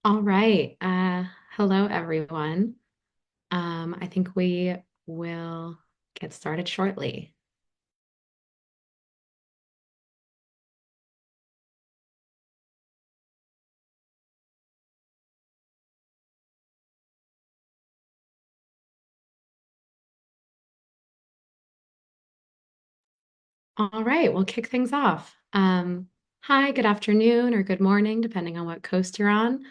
All right. Hello, everyone. I think we will get started shortly. All right, we'll kick things off. Hi, good afternoon or good morning, depending on what coast you're on.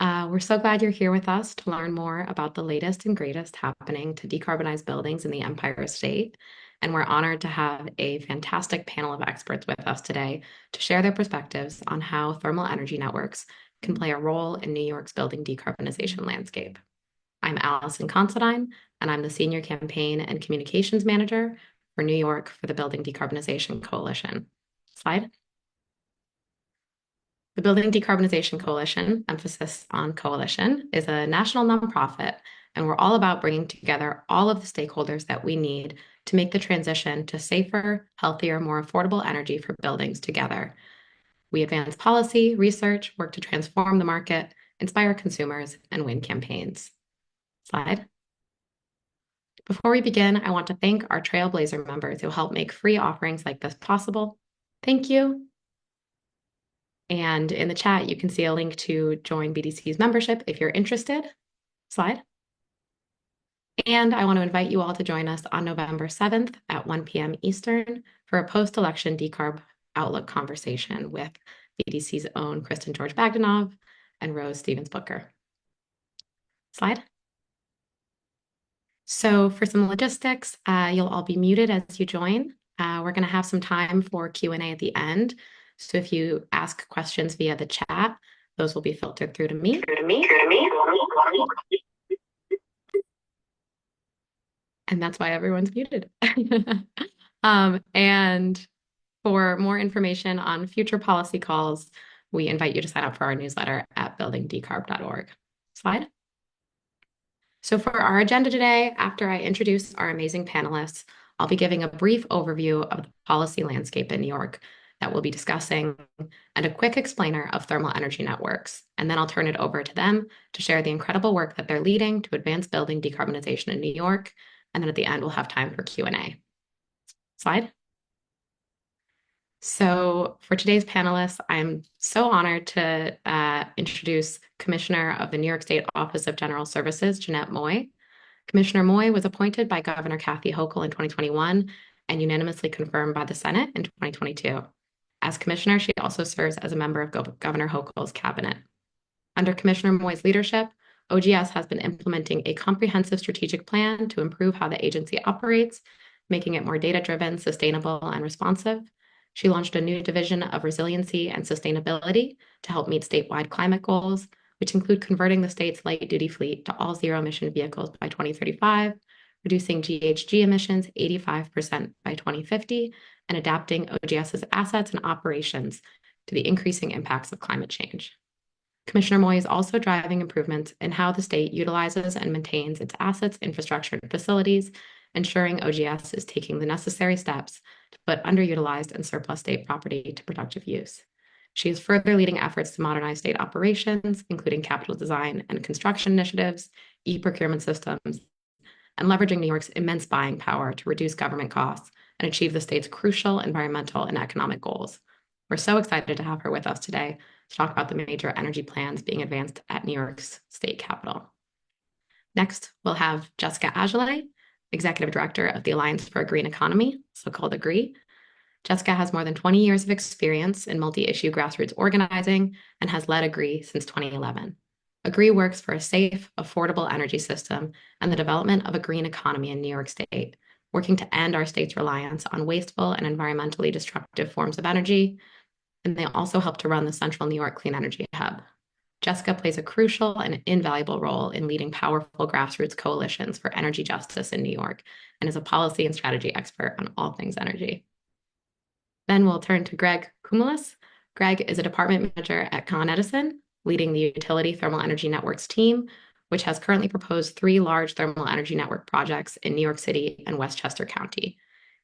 We're so glad you're here with us to learn more about the latest and greatest happening to decarbonize buildings in the Empire State. And we're honored to have a fantastic panel of experts with us today to share their perspectives on how thermal energy networks can play a role in New York's building decarbonization landscape. I'm Allison Considine, and I'm the Senior Campaign and Communications Manager for New York for the Building Decarbonization Coalition. Slide. The Building Decarbonization Coalition, emphasis on coalition, is a national nonprofit, and we're all about bringing together all of the stakeholders that we need to make the transition to safer, healthier, more affordable energy for buildings together. We advance policy, research, work to transform the market, inspire consumers, and win campaigns. Slide. Before we begin, I want to thank our Trailblazer members who help make free offerings like this possible. Thank you. And in the chat, you can see a link to join BDC's membership if you're interested. Slide. And I want to invite you all to join us on November 7th at 1 p.m. Eastern for a post-election decarb outlook conversation with BDC's own Kristen George Bagdanov and Rose Stevens Booker. Slide. So for some logistics, you'll all be muted as you join. We're going to have some time for Q&A at the end. So if you ask questions via the chat, those will be filtered through to me. And that's why everyone's muted. And for more information on future policy calls, we invite you to sign up for our newsletter at buildingdecarb.org. Slide. So for our agenda today, after I introduce our amazing panelists, I'll be giving a brief overview of the policy landscape in New York that we'll be discussing and a quick explainer of thermal energy networks. And then I'll turn it over to them to share the incredible work that they're leading to advance building decarbonization in New York. And then at the end, we'll have time for Q&A. Slide. So for today's panelists, I'm so honored to introduce Commissioner of the New York State Office of General Services, Jeanette Moy. Commissioner Moy was appointed by Governor Kathy Hochul in 2021 and unanimously confirmed by the Senate in 2022. As commissioner, she also serves as a member of Governor Hochul's cabinet. Under Commissioner Moy's leadership, OGS has been implementing a comprehensive strategic plan to improve how the agency operates, making it more data-driven, sustainable, and responsive. She launched a new division of resiliency and sustainability to help meet statewide climate goals, which include converting the state's light-duty fleet to all zero-emission vehicles by 2035, reducing GHG emissions 85% by 2050, and adapting OGS's assets and operations to the increasing impacts of climate change. Commissioner Moy is also driving improvements in how the state utilizes and maintains its assets, infrastructure, and facilities, ensuring OGS is taking the necessary steps to put underutilized and surplus state property to productive use. She is further leading efforts to modernize state operations, including capital design and construction initiatives, e-procurement systems, and leveraging New York's immense buying power to reduce government costs and achieve the state's crucial environmental and economic goals. We're so excited to have her with us today to talk about the major energy plans being advanced at New York's state capitol. Next, we'll have Jessica Azulay, Executive Director of the Alliance for a Green Economy, so-called AGREE. Jessica has more than 20 years of experience in multi-issue grassroots organizing and has led AGREE since 2011. AGREE works for a safe, affordable energy system and the development of a green economy in New York State, working to end our state's reliance on wasteful and environmentally destructive forms of energy. And they also help to run the Central New York Clean Energy Hub. Jessica plays a crucial and invaluable role in leading powerful grassroots coalitions for energy justice in New York and is a policy and strategy expert on all things energy. Then we'll turn to Greg Koumoullos. Greg is a department manager at Con Edison, leading the Utility Thermal Energy Networks team, which has currently proposed 3 large thermal energy network projects in New York City and Westchester County.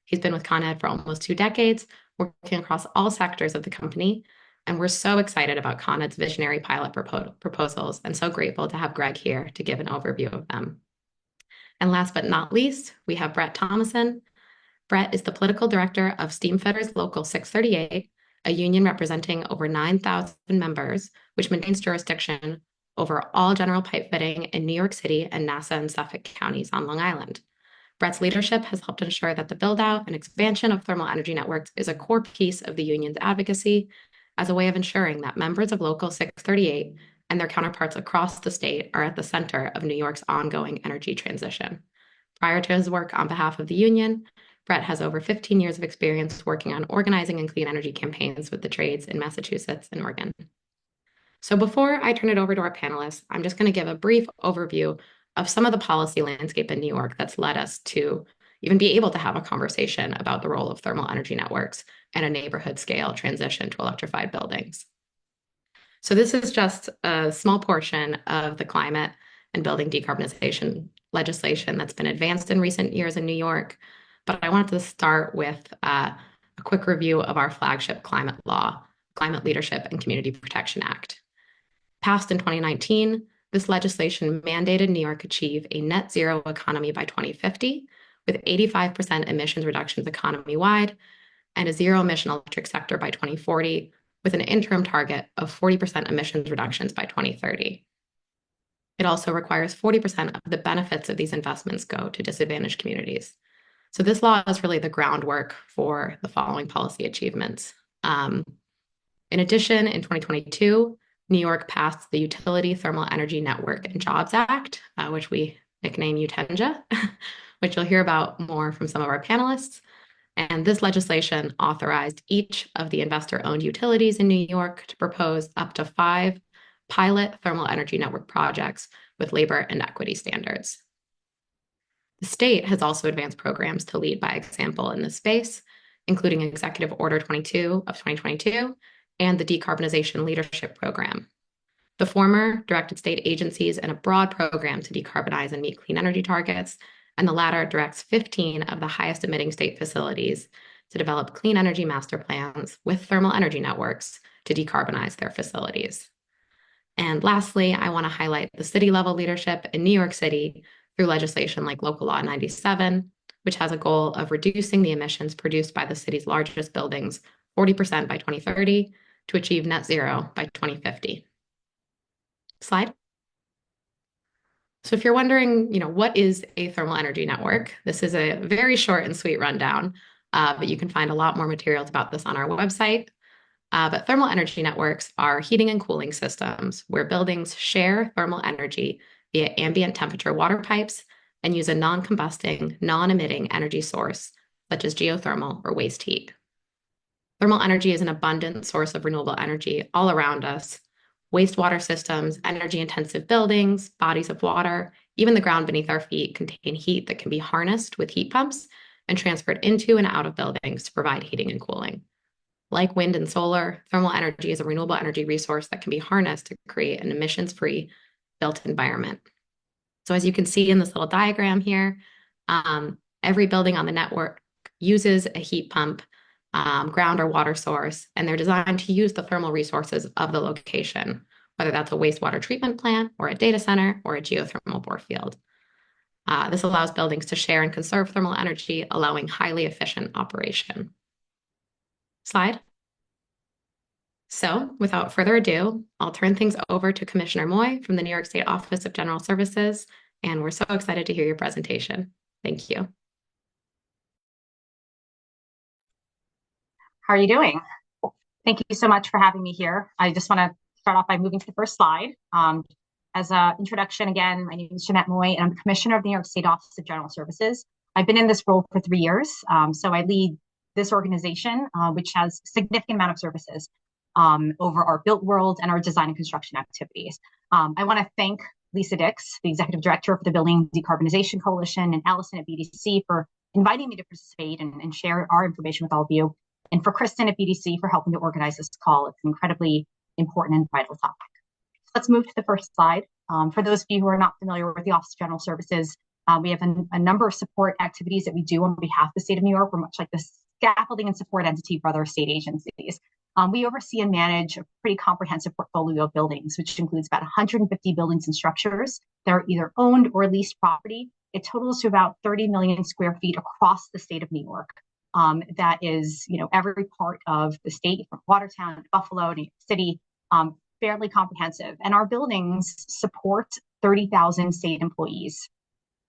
He's been with Con Ed for almost 2 decades, working across all sectors of the company, And we're so excited about Con Ed's visionary pilot proposals and so grateful to have Greg here to give an overview of them. And last but not least, we have Brett Thomason. Brett is the political director of Steamfitters Local 638, a union representing over 9,000 members, which maintains jurisdiction over all general pipe fitting in New York City and Nassau and Suffolk counties on Long Island. Brett's leadership has helped ensure that the build-out and expansion of thermal energy networks is a core piece of the union's advocacy as a way of ensuring that members of Local 638 and their counterparts across the state are at the center of New York's ongoing energy transition. Prior to his work on behalf of the union, Brett has over 15 years of experience working on organizing and clean energy campaigns with the trades in Massachusetts and Oregon. So before I turn it over to our panelists, I'm just going to give a brief overview of some of the policy landscape in New York that's led us to even be able to have a conversation about the role of thermal energy networks and a neighborhood scale transition to electrified buildings. So this is just a small portion of the climate and building decarbonization legislation that's been advanced in recent years in New York. But I wanted to start with a quick review of our flagship climate law, Climate Leadership and Community Protection Act. Passed in 2019, this legislation mandated New York achieve a net zero economy by 2050, with 85% emissions reductions economy-wide, and a zero-emission electric sector by 2040, with an interim target of 40% emissions reductions by 2030. It also requires 40% of the benefits of these investments go to disadvantaged communities. So this law is really the groundwork for the following policy achievements. In addition, in 2022, New York passed the Utility Thermal Energy Network and Jobs Act, which we nickname UTENJA, which you'll hear about more from some of our panelists. And this legislation authorized each of the investor-owned utilities in New York to propose up to 5 pilot thermal energy network projects with labor and equity standards. The state has also advanced programs to lead by example in this space, including Executive Order 22 of 2022 and the Decarbonization Leadership Program. The former directed state agencies in a broad program to decarbonize and meet clean energy targets, and the latter directs 15 of the highest emitting state facilities to develop clean energy master plans with thermal energy networks to decarbonize their facilities. And lastly, I want to highlight the city level leadership in New York City through legislation like Local Law 97, which has a goal of reducing the emissions produced by the city's largest buildings 40% by 2030 to achieve net zero by 2050. Slide. So if you're wondering, what is a thermal energy network? This is a very short and sweet rundown, but you can find a lot more materials about this on our website. But thermal energy networks are heating and cooling systems where buildings share thermal energy via ambient temperature water pipes and use a non-combusting, non-emitting energy source, such as geothermal or waste heat. Thermal energy is an abundant source of renewable energy all around us. Wastewater systems, energy-intensive buildings, bodies of water, even the ground beneath our feet contain heat that can be harnessed with heat pumps and transferred into and out of buildings to provide heating and cooling. Like wind and solar, thermal energy is a renewable energy resource that can be harnessed to create an emissions-free built environment. So as you can see in this little diagram here, every building on the network uses a heat pump, ground or water source, and they're designed to use the thermal resources of the location, whether that's a wastewater treatment plant or a data center or a geothermal bore field. This allows buildings to share and conserve thermal energy, allowing highly efficient operation. Slide. So without further ado, I'll turn things over to Commissioner Moy from the New York State Office of General Services, and we're so excited to hear your presentation. Thank you. How are you doing? Thank you so much for having me here. I just want to start off by moving to the first slide. As an introduction, again, my name is Jeanette Moy, and I'm Commissioner of the New York State Office of General Services. I've been in this role for 3 years, so I lead this organization, which has a significant amount of services over our built world and our design and construction activities. I want to thank Lisa Dix, the Executive Director for the Building Decarbonization Coalition, and Allison at BDC for inviting me to participate and share our information with all of you, and for Kristen at BDC for helping to organize this call. It's an incredibly important and vital topic. So let's move to the first slide. For those of you who are not familiar with the Office of General Services, we have a number of support activities that we do on behalf of the state of New York. We're much like the scaffolding and support entity for other state agencies. We oversee and manage a pretty comprehensive portfolio of buildings, which includes about 150 buildings and structures that are either owned or leased property. It totals to about 30 million square feet across the state of New York. That is, every part of the state, from Watertown to Buffalo, New York City, fairly comprehensive. And our buildings support 30,000 state employees.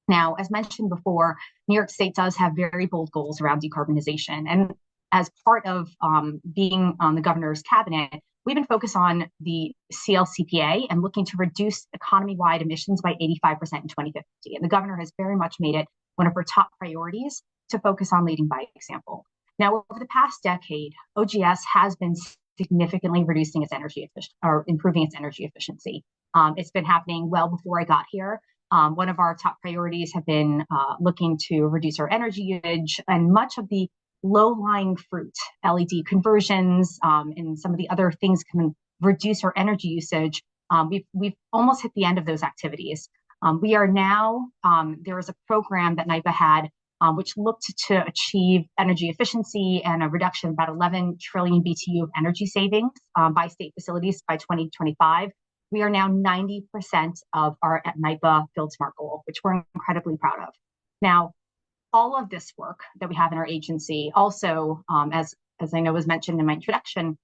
Now, as mentioned before, New York State does have very bold goals around decarbonization. And as part of being on the governor's cabinet, we've been focused on the CLCPA and looking to reduce economy-wide emissions by 85% in 2050. And the governor has very much made it one of her top priorities to focus on leading by example. Now, over the past decade, OGS has been significantly reducing its energy efficiency or improving its energy efficiency. It's been happening well before I got here. One of our top priorities have been looking to reduce our energy usage, and much of the low-lying fruit, LED conversions, and some of the other things can reduce our energy usage. We've almost hit the end of those activities. We are now, there is a program that NYPA had which looked to achieve energy efficiency and a reduction of about 11 trillion BTU of energy savings by state facilities by 2025. We are now 90% of our NYPA Build Smart goal, which we're incredibly proud of. Now, all of this work that we have in our agency also, as I know was mentioned in my introduction,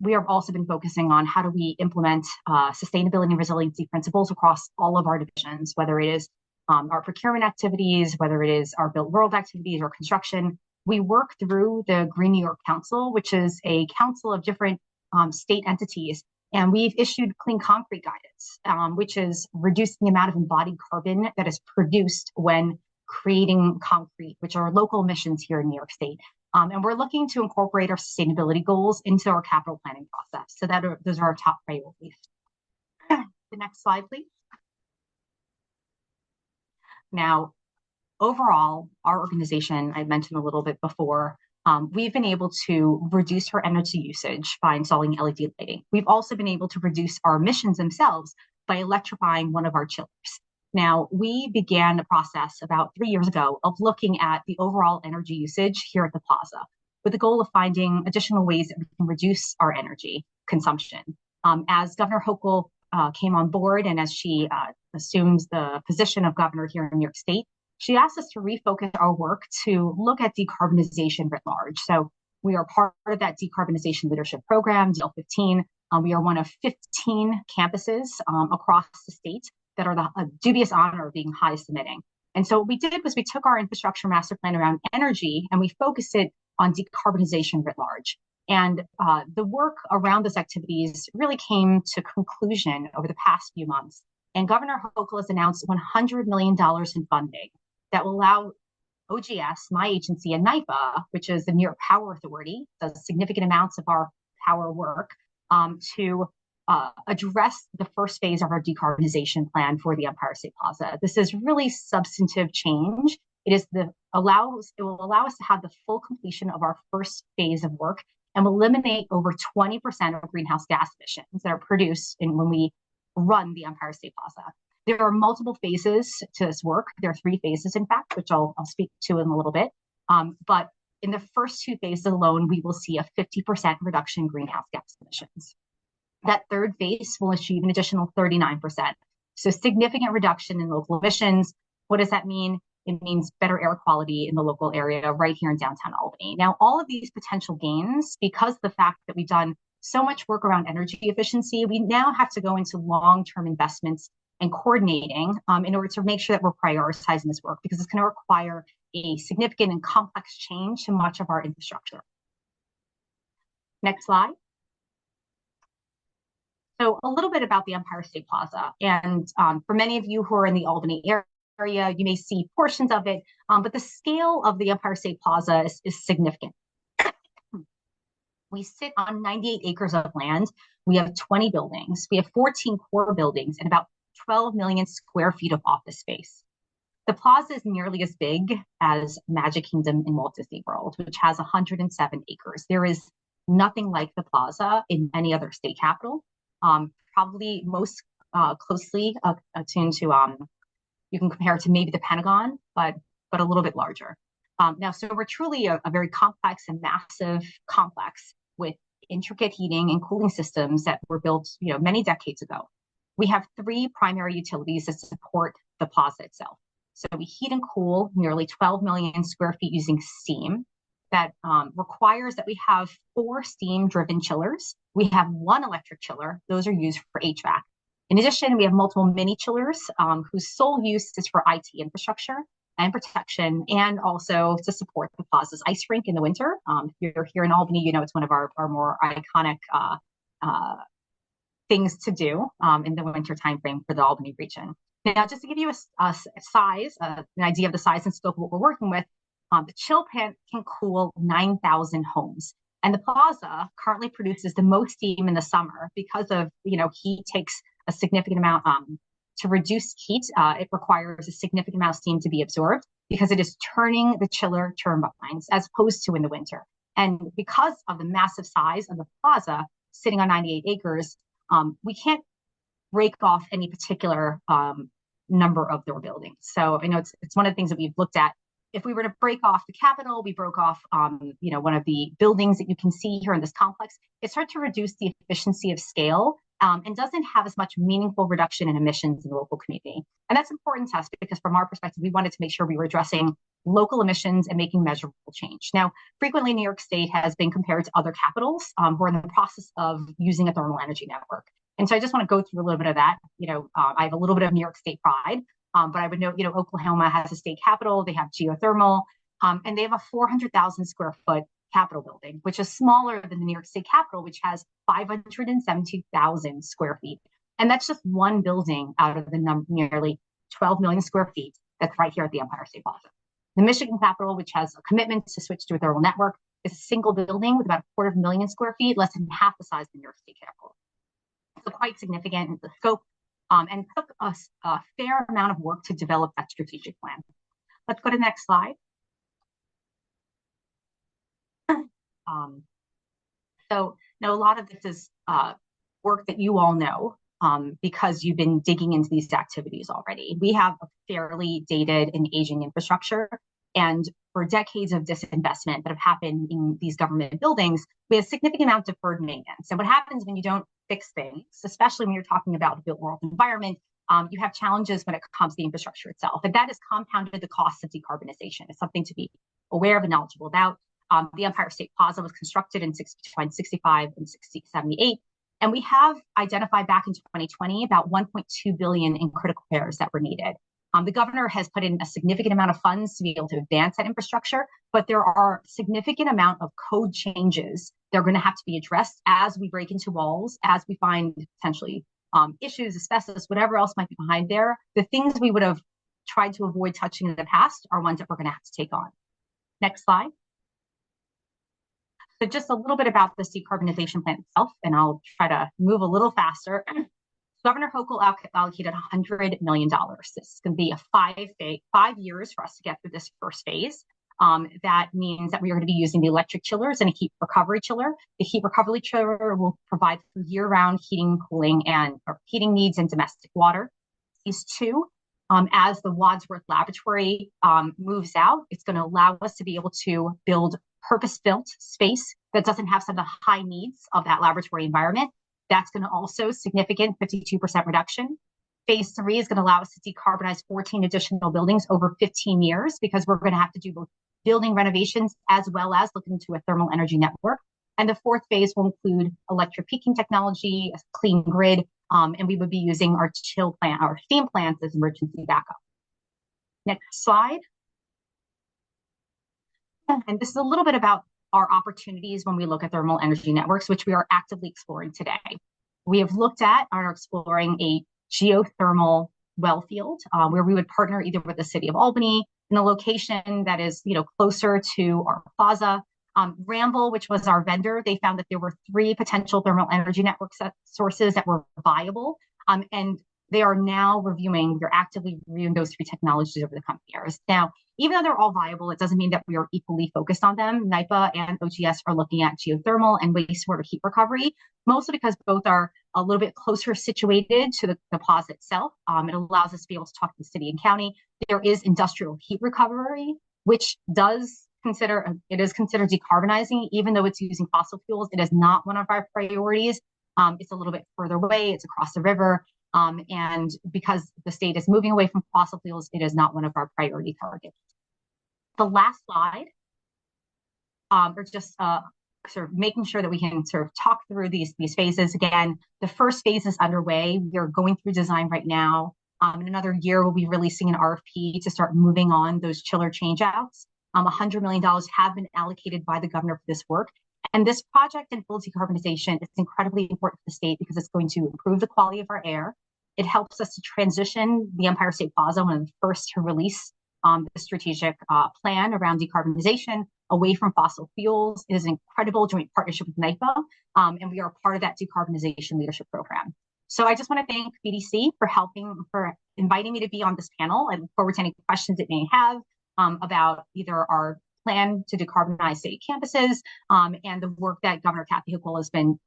we have also been focusing on how do we implement sustainability and resiliency principles across all of our divisions, whether it is our procurement activities, whether it is our built world activities or construction. We work through the Green New York Council, which is a council of different state entities. And we've issued clean concrete guidance, which is reducing the amount of embodied carbon that is produced when creating concrete, which are local emissions here in New York State. And we're looking to incorporate our sustainability goals into our capital planning process. So those are our top priorities. The next slide, please. Now, overall, our organization, I mentioned a little bit before, we've been able to reduce our energy usage by installing LED lighting. We've also been able to reduce our emissions themselves by electrifying one of our chillers. Now, we began the process about 3 years ago of looking at the overall energy usage here at the plaza with the goal of finding additional ways that we can reduce our energy consumption. As Governor Hochul came on board and as she assumes the position of governor here in New York State, she asked us to refocus our work to look at decarbonization writ large. So we are part of that decarbonization leadership program, DL15. We are one of 15 campuses across the state that are the dubious honor of being highest emitting. And so what we did was we took our infrastructure master plan around energy and we focused it on decarbonization writ large. And the work around those activities really came to conclusion over the past few months. And Governor Hochul has announced $100 million in funding that will allow OGS, my agency, and NYPA, which is the New York Power Authority, does significant amounts of our power work, to address the first phase of our decarbonization plan for the Empire State Plaza. This is really substantive change. It will allow us to have the full completion of our first phase of work and will eliminate over 20% of greenhouse gas emissions that are produced when we run the Empire State Plaza. There are multiple phases to this work. There are 3 phases, in fact, which I'll speak to in a little bit. But in the first 2 phases alone, we will see a 50% reduction in greenhouse gas emissions. That third phase will achieve an additional 39%. So significant reduction in local emissions. What does that mean? It means better air quality in the local area right here in downtown Albany. Now, all of these potential gains, because of the fact that we've done so much work around energy efficiency, we now have to go into long-term investments and coordinating in order to make sure that we're prioritizing this work, because it's going to require a significant and complex change to much of our infrastructure. Next slide. So a little bit about the Empire State Plaza. And for many of you who are in the Albany area, you may see portions of it, but the scale of the Empire State Plaza is significant. We sit on 98 acres of land. We have 20 buildings. We have 14 core buildings and about 12 million square feet of office space. The plaza is nearly as big as Magic Kingdom in Walt Disney World, which has 107 acres. There is nothing like the plaza in any other state capital. Probably most closely attuned to, you can compare it to maybe the Pentagon, but a little bit larger. Now, so we're truly a very complex and massive complex with intricate heating and cooling systems that were built, many decades ago. We have three primary utilities that support the plaza itself. So we heat and cool nearly 12 million square feet using steam. That requires that we have 4 steam-driven chillers. We have 1 electric chiller. Those are used for HVAC. In addition, we have multiple mini chillers whose sole use is for IT infrastructure and protection, and also to support the plaza's ice rink in the winter. If you're here in Albany, it's one of our more iconic things to do in the winter timeframe for the Albany region. Now, just to give you a size, an idea of the size and scope of what we're working with, the chill plant can cool 9,000 homes. And the plaza currently produces the most steam in the summer because of, heat takes a significant amount to reduce heat. It requires a significant amount of steam to be absorbed because it is turning the chiller turbines as opposed to in the winter. And because of the massive size of the plaza sitting on 98 acres, we can't break off any particular number of their buildings. So it's one of the things that we've looked at. If we were to break off the Capitol, we broke off, one of the buildings that you can see here in this complex, it started to reduce the efficiency of scale and doesn't have as much meaningful reduction in emissions in the local community. And that's important to us because from our perspective, we wanted to make sure we were addressing local emissions and making measurable change. Now, frequently New York State has been compared to other capitals who are in the process of using a thermal energy network. And so I just want to go through a little bit of that. I have a little bit of New York State pride. But I would note, Oklahoma has a state capitol, they have geothermal, and they have a 400,000 square foot Capitol building, which is smaller than the New York State Capitol, which has 570,000 square feet. And that's just one building out of the nearly 12 million square feet that's right here at the Empire State Plaza. The Michigan Capitol, which has a commitment to switch to a thermal network, is a single building with about 250,000 square feet, less than half the size of the New York State Capitol. So quite significant in the scope. And took us a fair amount of work to develop that strategic plan. Let's go to the next slide. So now a lot of this is work that you all know because you've been digging into these activities already. We have a fairly dated and aging infrastructure. And for decades of disinvestment that have happened in these government buildings, we have a significant amount of deferred maintenance. And what happens when you don't fix things, especially when you're talking about the built world environment, you have challenges when it comes to the infrastructure itself. And that has compounded the costs of decarbonization. It's something to be aware of and knowledgeable about. The Empire State Plaza was constructed in between 65 and 78. And we have identified back in 2020 about 1.2 billion in critical repairs that were needed. The governor has put in a significant amount of funds to be able to advance that infrastructure, but there are significant amount of code changes that are going to have to be addressed as we break into walls, as we find potentially issues, asbestos, whatever else might be behind there. The things we would have tried to avoid touching in the past are ones that we're going to have to take on. Next slide. So just a little bit about this decarbonization plan itself, and I'll try to move a little faster. Governor Hochul allocated $100 million. This is going to be a 5 years for us to get through this first phase. That means that we are going to be using the electric chillers and a heat recovery chiller. The heat recovery chiller will provide for year-round heating, cooling, and heating needs and domestic water. These two, as the Wadsworth Laboratory moves out, it's going to allow us to be able to build purpose-built space that doesn't have some of the high needs of that laboratory environment. That's going to also significant 52% reduction. Phase 3 is going to allow us to decarbonize 14 additional buildings over 15 years because we're going to have to do both building renovations as well as look into a thermal energy network. And the 4th phase will include electric peaking technology, a clean grid, and we would be using our steam plants as emergency backup. Next slide. And this is a little bit about our opportunities when we look at thermal energy networks, which we are actively exploring today. We have looked at and are exploring a geothermal well field where we would partner either with the city of Albany in a location that is closer to our plaza. Ramble, which was our vendor, they found that there were 3 potential thermal energy network sources that were viable. And they are now we're actively reviewing those 3 technologies over the coming years. Now, even though they're all viable, it doesn't mean that we are equally focused on them. NYPA and OGS are looking at geothermal and wastewater heat recovery, mostly because both are a little bit closer situated to the plaza itself. It allows us to be able to talk to the city and county. There is industrial heat recovery, which does it is considered decarbonizing, even though it's using fossil fuels. It is not one of our priorities. It's a little bit further away. It's across the river. And because the state is moving away from fossil fuels, it is not one of our priority targets. The last slide, or just sort of making sure that we can sort of talk through these phases. Again, the first phase is underway. We are going through design right now. In another year, we'll be releasing an RFP to start moving on those chiller changeouts. $100 million have been allocated by the governor for this work. And this project in full decarbonization is incredibly important for the state because it's going to improve the quality of our air. It helps us to transition the Empire State Plaza, one of the first to release the strategic plan around decarbonization away from fossil fuels. It is an incredible joint partnership with NYPA, and we are part of that decarbonization leadership program. So I just want to thank BDC for inviting me to be on this panel. I look forward to any questions it may have about either our plan to decarbonize city campuses and the work that Governor Kathy Hochul has been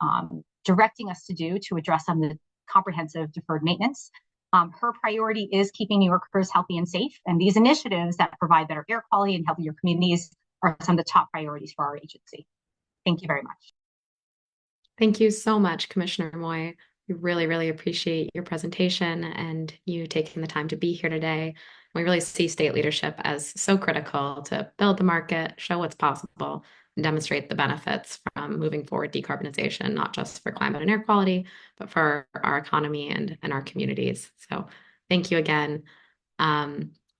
directing us to do to address some of the comprehensive deferred maintenance. Her priority is keeping New Yorkers healthy and safe, and these initiatives that provide better air quality and healthier communities are some of the top priorities for our agency. Thank you very much. Thank you so much, Commissioner Moy. We really, really appreciate your presentation and you taking the time to be here today. We really see state leadership as so critical to build the market, show what's possible, and demonstrate the benefits from moving forward decarbonization, not just for climate and air quality, but for our economy and our communities. So thank you again.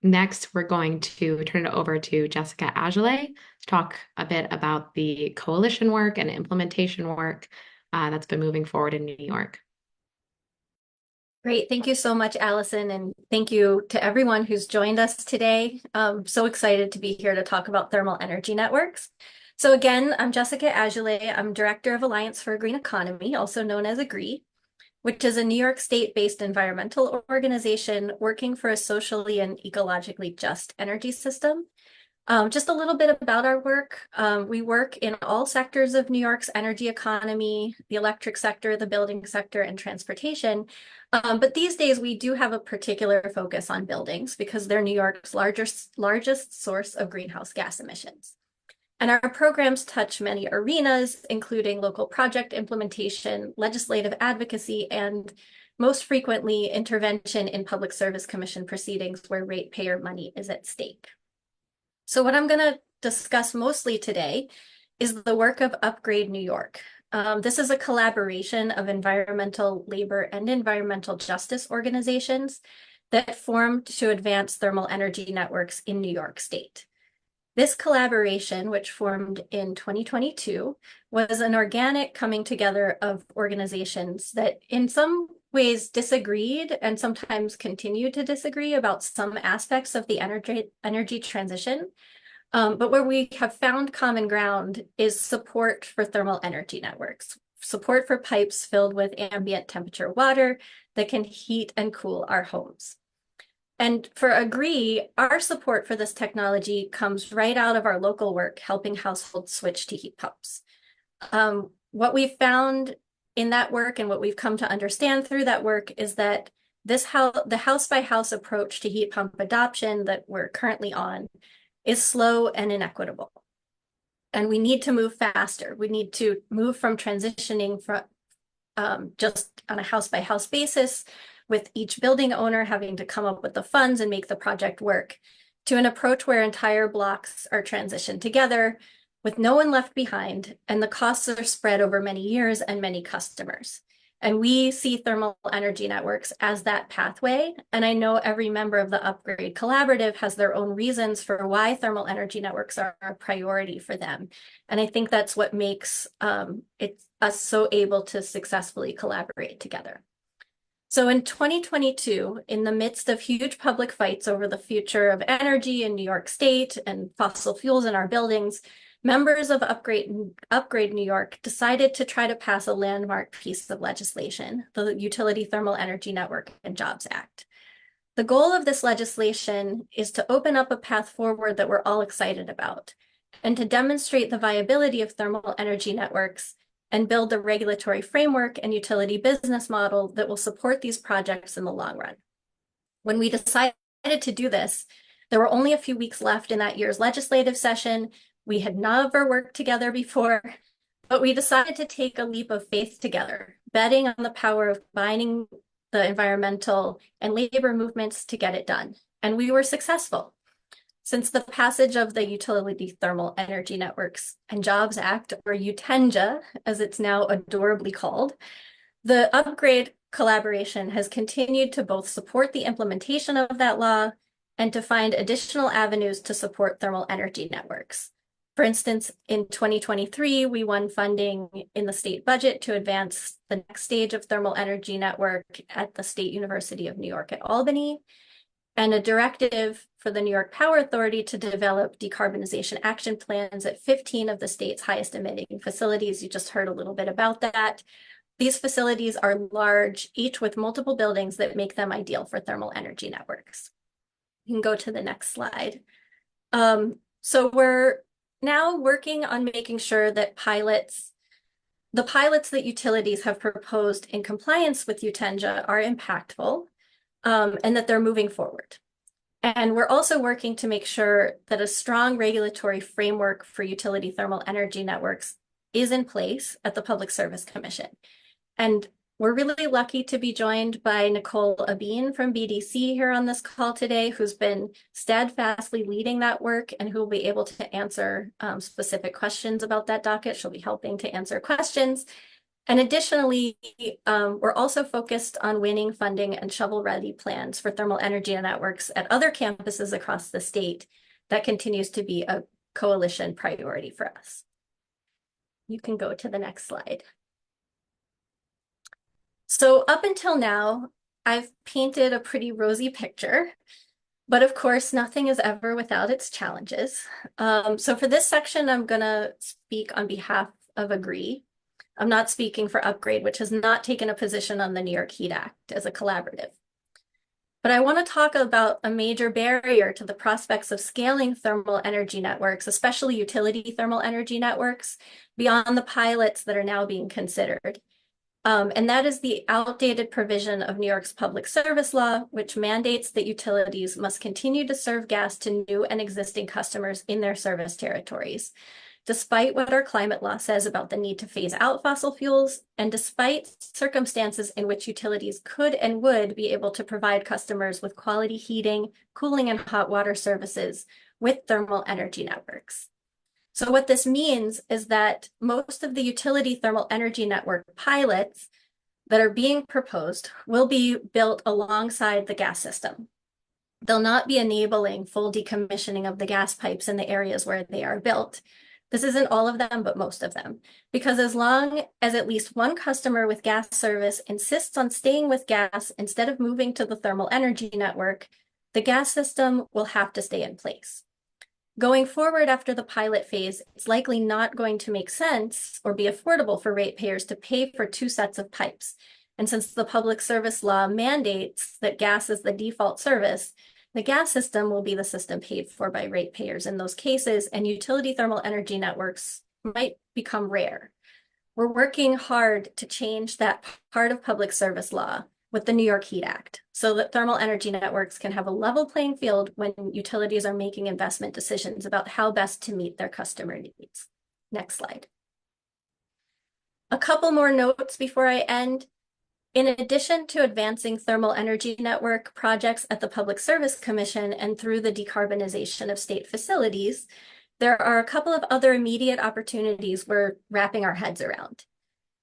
Next, we're going to turn it over to Jessica Azulay to talk a bit about the coalition work and implementation work that's been moving forward in New York. Great. Thank you so much, Allison. And thank you to everyone who's joined us today. I'm so excited to be here to talk about thermal energy networks. So again, I'm Jessica Azulay. I'm Director of Alliance for a Green Economy, also known as AGREE, which is a New York State-based environmental organization working for a socially and ecologically just energy system. Just a little bit about our work. We work in all sectors of New York's energy economy, the electric sector, the building sector, and transportation. But these days, we do have a particular focus on buildings because they're New York's largest source of greenhouse gas emissions. And our programs touch many arenas, including local project implementation, legislative advocacy, and most frequently, intervention in Public Service Commission proceedings where ratepayer money is at stake. So what I'm going to discuss mostly today is the work of Upgrade New York. This is a collaboration of environmental, labor, and environmental justice organizations that formed to advance thermal energy networks in New York State. This collaboration, which formed in 2022, was an organic coming together of organizations that in some ways disagreed and sometimes continue to disagree about some aspects of the energy transition. But where we have found common ground is support for thermal energy networks, support for pipes filled with ambient temperature water that can heat and cool our homes. And for AGREE, our support for this technology comes right out of our local work, helping households switch to heat pumps. What we've found in that work and what we've come to understand through that work is that the house-by-house approach to heat pump adoption that we're currently on is slow and inequitable. And we need to move faster. We need to move from transitioning from just on a house-by-house basis with each building owner having to come up with the funds and make the project work, to an approach where entire blocks are transitioned together with no one left behind, and the costs are spread over many years and many customers. And we see thermal energy networks as that pathway. And I know every member of the Upgrade Collaborative has their own reasons for why thermal energy networks are a priority for them. And I think that's what makes us so able to successfully collaborate together. So in 2022, in the midst of huge public fights over the future of energy in New York State and fossil fuels in our buildings, members of Upgrade New York decided to try to pass a landmark piece of legislation, the Utility Thermal Energy Network and Jobs Act. The goal of this legislation is to open up a path forward that we're all excited about, and to demonstrate the viability of thermal energy networks and build the regulatory framework and utility business model that will support these projects in the long run. When we decided to do this, There were only a few weeks left in that year's legislative session. We had never worked together before, but we decided to take a leap of faith together, betting on the power of combining the environmental and labor movements to get it done. And we were successful. Since the passage of the Utility Thermal Energy Networks and Jobs Act, or UTENJA, as it's now adorably called, the upgrade collaboration has continued to both support the implementation of that law and to find additional avenues to support thermal energy networks. For instance, in 2023, we won funding in the state budget to advance the next stage of thermal energy network at the State University of New York at Albany, and a directive for the New York Power Authority to develop decarbonization action plans at 15 of the state's highest emitting facilities. You just heard a little bit about that. These facilities are large, each with multiple buildings that make them ideal for thermal energy networks. You can go to the next slide. So we're now working on making sure that the pilots that utilities have proposed in compliance with UTENJA are impactful, and that they're moving forward. And we're also working to make sure that a strong regulatory framework for utility thermal energy networks is in place at the Public Service Commission. And we're really lucky to be joined by Nicole Abeen from BDC here on this call today, who's been steadfastly leading that work and who will be able to answer specific questions about that docket. She'll be helping to answer questions. And additionally, we're also focused on winning funding and shovel-ready plans for thermal energy networks at other campuses across the state. That continues to be a coalition priority for us. You can go to the next slide. So up until now, I've painted a pretty rosy picture, but of course, nothing is ever without its challenges. So for this section, I'm gonna speak on behalf of AGREE. I'm not speaking for Upgrade, which has not taken a position on the New York Heat Act as a collaborative. But I want to talk about a major barrier to the prospects of scaling thermal energy networks, especially utility thermal energy networks, beyond the pilots that are now being considered. And that is the outdated provision of New York's public service law, which mandates that utilities must continue to serve gas to new and existing customers in their service territories, despite what our climate law says about the need to phase out fossil fuels, and despite circumstances in which utilities could and would be able to provide customers with quality heating, cooling, and hot water services with thermal energy networks. So what this means is that most of the utility thermal energy network pilots that are being proposed will be built alongside the gas system. They'll not be enabling full decommissioning of the gas pipes in the areas where they are built. This isn't all of them, but most of them, because as long as at least one customer with gas service insists on staying with gas instead of moving to the thermal energy network, the gas system will have to stay in place. Going forward after the pilot phase, it's likely not going to make sense or be affordable for ratepayers to pay for two sets of pipes. And since the public service law mandates that gas is the default service, the gas system will be the system paid for by ratepayers in those cases, and utility thermal energy networks might become rare. We're working hard to change that part of public service law with the New York Heat Act so that thermal energy networks can have a level playing field when utilities are making investment decisions about how best to meet their customer needs. Next slide. A couple more notes before I end. In addition to advancing thermal energy network projects at the Public Service Commission and through the decarbonization of state facilities, there are a couple of other immediate opportunities we're wrapping our heads around.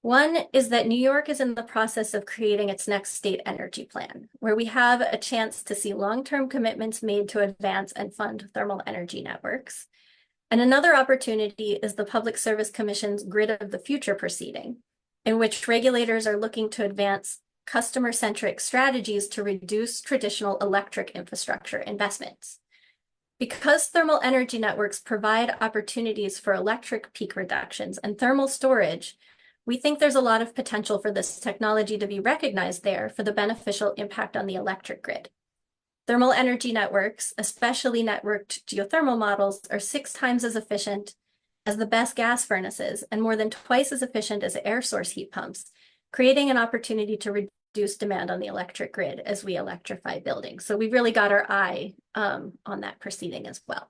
One is that New York is in the process of creating its next state energy plan, where we have a chance to see long-term commitments made to advance and fund thermal energy networks. And another opportunity is the Public Service Commission's Grid of the Future proceeding, in which regulators are looking to advance customer-centric strategies to reduce traditional electric infrastructure investments. Because thermal energy networks provide opportunities for electric peak reductions and thermal storage, we think there's a lot of potential for this technology to be recognized there for the beneficial impact on the electric grid. Thermal energy networks, especially networked geothermal models, are 6 times as efficient as the best gas furnaces and more than twice as efficient as air source heat pumps, creating an opportunity to reduce demand on the electric grid as we electrify buildings. So we've really got our eye on that proceeding as well.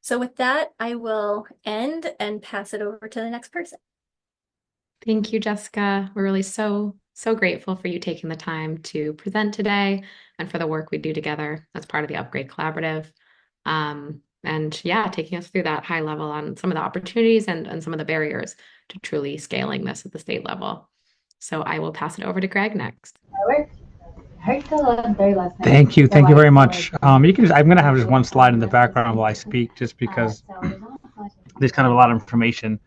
So with that, I will end and pass it over to the next person. Thank you, Jessica. We're really so grateful for you taking the time to present today and for the work we do together as part of the Upgrade Collaborative. And yeah, taking us through that high level on some of the opportunities and some of the barriers to truly scaling this at the state level. So I will pass it over to Greg next. Thank you very much. I'm going to have just one slide in the background while I speak, just because there's kind of a lot of information,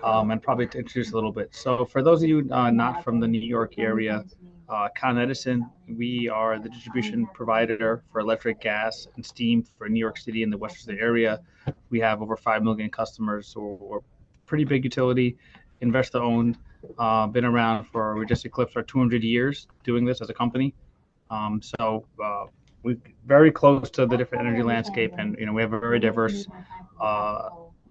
and probably to introduce a little bit. So for those of you not from the New York area, Con Edison, we are the distribution provider for electric, gas, and steam for New York City and the Westchester area. We have over 5 million customers, so we're a pretty big utility, investor-owned, been around for, we just eclipsed our 200 years doing this as a company. We're very close to the different energy landscape, and we have a very diverse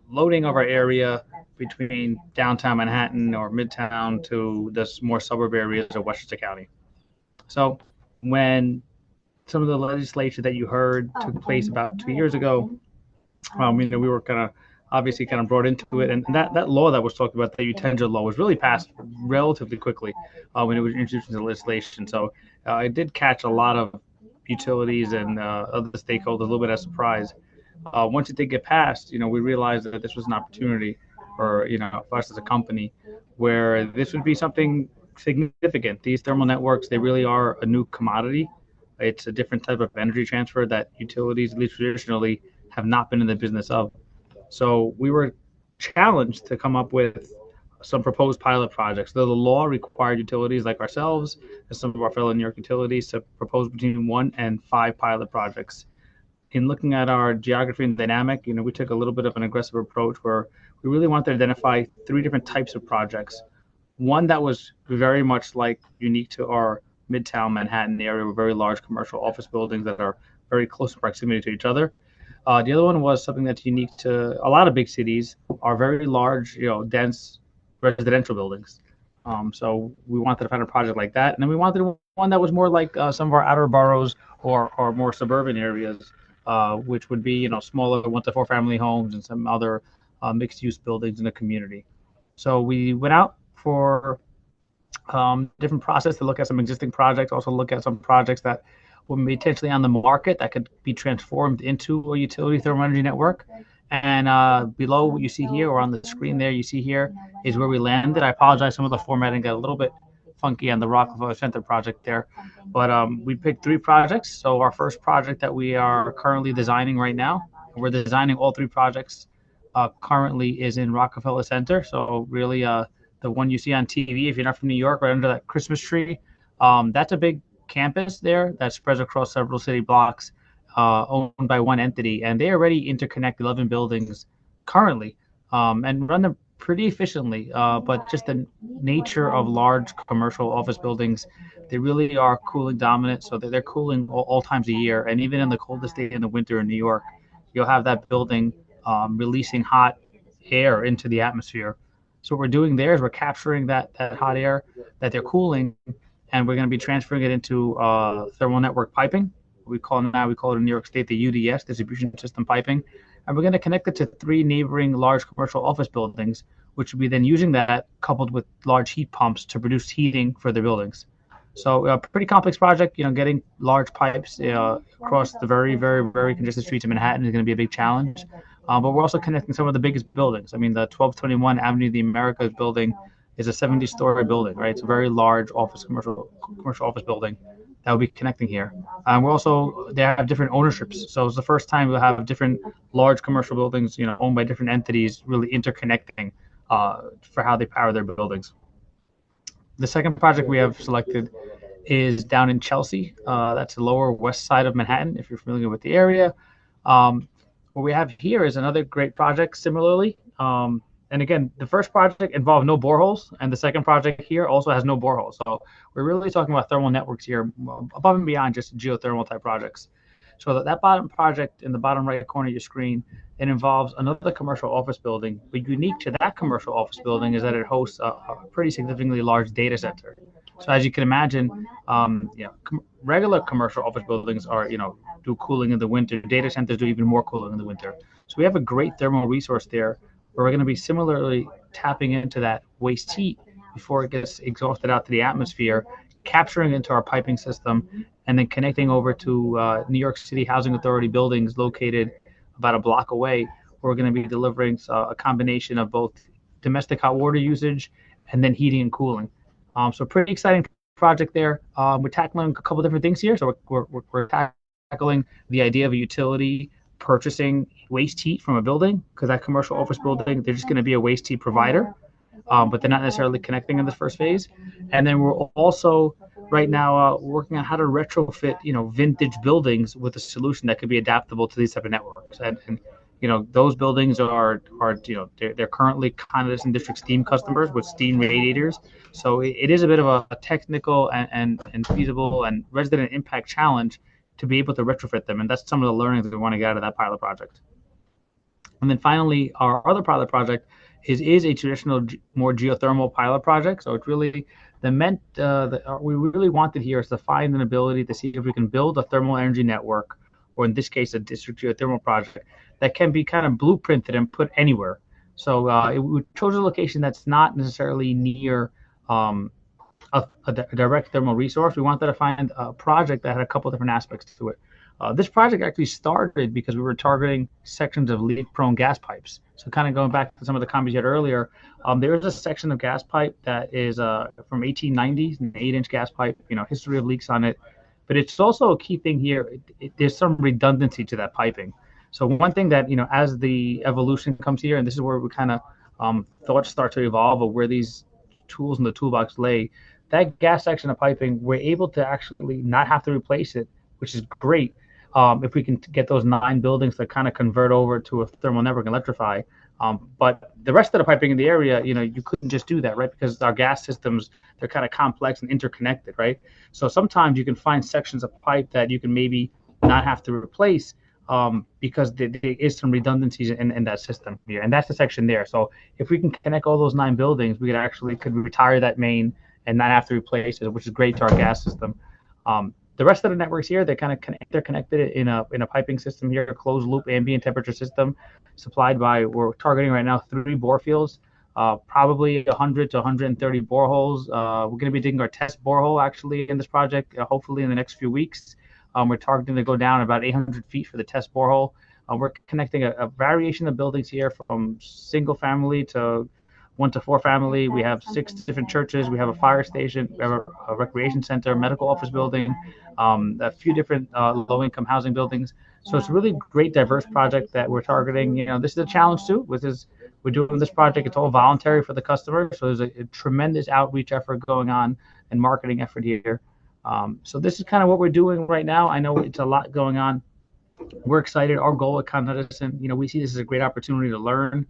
loading of our area between downtown Manhattan or Midtown to the more suburb areas of Westchester County. So when some of the legislation that you heard took place about 2 years ago, we were obviously brought into it, and that law that was talked about, the Utenja law, was really passed relatively quickly when it was introduced into legislation. So it did catch a lot of utilities and other stakeholders a little bit as surprise. Once it did get passed, we realized that this was an opportunity for us as a company, where this would be something significant. These thermal networks, they really are a new commodity. It's a different type of energy transfer that utilities, at least traditionally, have not been in the business of. So we were challenged to come up with some proposed pilot projects. Though the law required utilities like ourselves and some of our fellow New York utilities to propose between 1 and 5 pilot projects. In looking at our geography and dynamic, we took a little bit of an aggressive approach where we really wanted to identify 3 different types of projects. One that was very much unique to our Midtown Manhattan area, with very large commercial office buildings that are very close in proximity to each other. The other one was something that's unique to a lot of big cities, are very large, dense residential buildings. So we wanted to find a project like that. And then we wanted one that was more like some of our outer boroughs or more suburban areas, which would be, smaller 1 to 4 family homes and some other mixed use buildings in the community. So we went out for different process to look at some existing projects, also look at some projects that were potentially on the market that could be transformed into a utility thermal energy network. And below what you see here, or on the screen there you see here, is where we landed. I apologize, some of the formatting got a little bit funky on the Rockefeller Center project there. But we picked 3 projects. So our first project that we are currently designing right now, we're designing all 3 projects currently, is in Rockefeller Center. So really the one you see on TV, if you're not from New York, right under that Christmas tree, that's a big campus there that spreads across several city blocks, owned by one entity, and they already interconnect 11 buildings currently, and run them pretty efficiently. But just the nature of large commercial office buildings, they really are cooling dominant, so they're cooling all times a year. And even in the coldest day in the winter in New York, you'll have that building releasing hot air into the atmosphere. So what we're doing there is we're capturing that hot air that they're cooling, and we're going to be transferring it into thermal network piping. We call it in New York State the UDS, distribution system piping. And we're going to connect it to 3 neighboring large commercial office buildings, which will be then using that coupled with large heat pumps to produce heating for the buildings. So a pretty complex project, getting large pipes across the very, very, very congested streets of Manhattan is going to be a big challenge. But we're also connecting some of the biggest buildings. I mean, the 1221 Avenue of the Americas building is a 70-story building, right? It's a very large commercial office building that will be connecting here. They have different ownerships. So it's the first time we'll have different large commercial buildings, owned by different entities, really interconnecting for how they power their buildings. The second project we have selected is down in Chelsea. That's the lower west side of Manhattan, if you're familiar with the area. What we have here is another great project similarly. And again, the first project involved no boreholes, and the second project here also has no boreholes. So we're really talking about thermal networks here, above and beyond just geothermal type projects. So that bottom project in the bottom right corner of your screen, it involves another commercial office building. But unique to that commercial office building is that it hosts a pretty significantly large data center. So as you can imagine, regular commercial office buildings are, do cooling in the winter. Data centers do even more cooling in the winter. So we have a great thermal resource there where we're going to be similarly tapping into that waste heat before it gets exhausted out to the atmosphere, capturing it into our piping system, and then connecting over to New York City Housing Authority buildings located about a block away, where we're going to be delivering a combination of both domestic hot water usage and then heating and cooling. So pretty exciting project there. We're tackling a couple different things here. So we're tackling the idea of a utility purchasing waste heat from a building, because that commercial office building, they're just going to be a waste heat provider, but they're not necessarily connecting in this first phase. And then we're also right now working on how to retrofit, vintage buildings with a solution that could be adaptable to these type of networks. And those buildings are they're currently Con Edison District Steam customers with steam radiators. So it is a bit of a technical and feasible and resident impact challenge to be able to retrofit them. And that's some of the learnings that we want to get out of that pilot project. And then finally, our other pilot project is a traditional, more geothermal pilot project. So it's really we really wanted here is to find an ability to see if we can build a thermal energy network, or in this case, a district geothermal project that can be kind of blueprinted and put anywhere. So we chose a location that's not necessarily near a direct thermal resource. We wanted to find a project that had a couple different aspects to it. This project actually started because we were targeting sections of leak-prone gas pipes. So kind of going back to some of the comments you had earlier, there is a section of gas pipe that is from 1890s, an 8-inch gas pipe, history of leaks on it. But it's also a key thing here, there's some redundancy to that piping. So one thing that, as the evolution comes here, and this is where we kind of thoughts start to evolve of where these tools in the toolbox lay, that gas section of piping, we're able to actually not have to replace it, which is great. If we can get those 9 buildings to kind of convert over to a thermal network and electrify. But the rest of the piping in the area, you couldn't just do that, right? Because our gas systems, they're kind of complex and interconnected, right? So sometimes you can find sections of pipe that you can maybe not have to replace because there is some redundancies in that system here. And that's the section there. So if we can connect all those 9 buildings, we could retire that main and not have to replace it, which is great to our gas system. The rest of the networks here, they're connected in a piping system here, a closed loop ambient temperature system supplied by, we're targeting right now 3 bore fields, probably 100 to 130 boreholes. We're going to be digging our test borehole actually in this project, hopefully in the next few weeks. We're targeting to go down about 800 feet for the test borehole. We're connecting a variation of buildings here from single family to 1 to 4 family. We have 6 different churches. We have a fire station. We have a recreation center, medical office building, a few different low-income housing buildings. So it's a really great, diverse project that we're targeting. This is a challenge too. We're doing this project. It's all voluntary for the customer. So there's a tremendous outreach effort going on and marketing effort here. So this is kind of what we're doing right now. I know it's a lot going on. We're excited. Our goal at Con Edison, we see this as a great opportunity to learn,